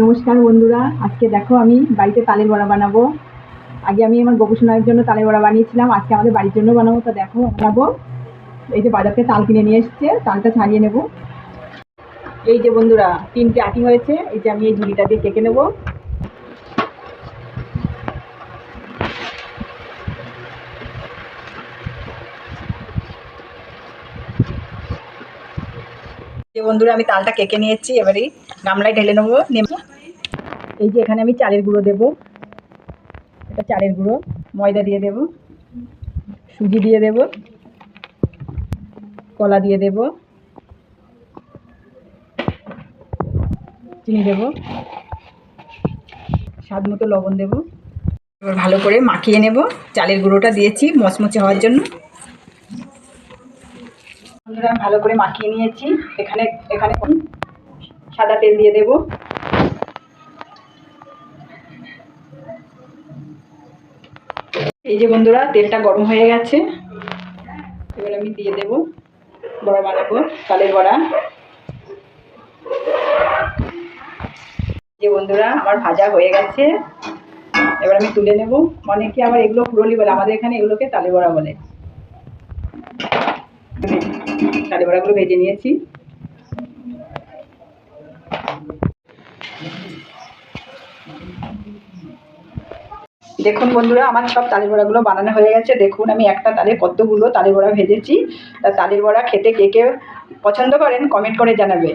নমস্কার বন্ধুরা, আজকে দেখো আমি বাড়িতে তালের বড়া বানাবো। আগে আমি আমার গবেষণার জন্য তালের বড়া বানিয়েছিলাম, আজকে আমাদের বাড়ির জন্য বানাবো। তো দেখো বানাবো। এই যে বাজার থেকে তাল কিনে নিয়ে এসছে, তালটা ছাড়িয়ে নেব। এই যে বন্ধুরা 3টে আটি হয়েছে, এই যে আমি এই ঝুড়িটা দিয়ে কেটে নেব। যে বন্ধুরা আমি তালটা কেটে নিয়েছি, এবারে গামলায় ঢেলে নেবো। এই যে এখানে আমি চালের গুঁড়ো দেবো, এটা চালের গুঁড়ো। ময়দা দিয়ে দেব, সুজি দিয়ে দেব, কলা দিয়ে দেব, চিনি দেব, স্বাদ মতো লবণ দেব। এবার ভালো করে মাখিয়ে নেব। চালের গুঁড়োটা দিয়েছি মচমচে হওয়ার জন্য। বন্ধুরা ভালো করে মাখিয়ে নিয়েছি। এখানে এখানে সাদা তেল দিয়ে দেব। এই যে বন্ধুরা তেলটা গরম হয়ে গেছে, এবার আমি দিয়ে দেব। বড়া বানাবো, তালের বড়া। যে বন্ধুরা আমার ভাজা হয়ে গেছে, এবার আমি তুলে নেব। অনেকে আবার এগুলো ফুরলি বলে, আমাদের এখানে এগুলোকে তালের বড়া বলে। তালের বড়াগুলো ভেজে নিয়েছি। দেখুন বন্ধুরা আমার সব তালের বড়াগুলো বানানো হয়ে গেছে। দেখুন আমি একটা তালে কতগুলো তালের বড়া ভেজেছি। তা তালের বড়া খেতে কে কে পছন্দ করেন কমেন্ট করে জানাবে।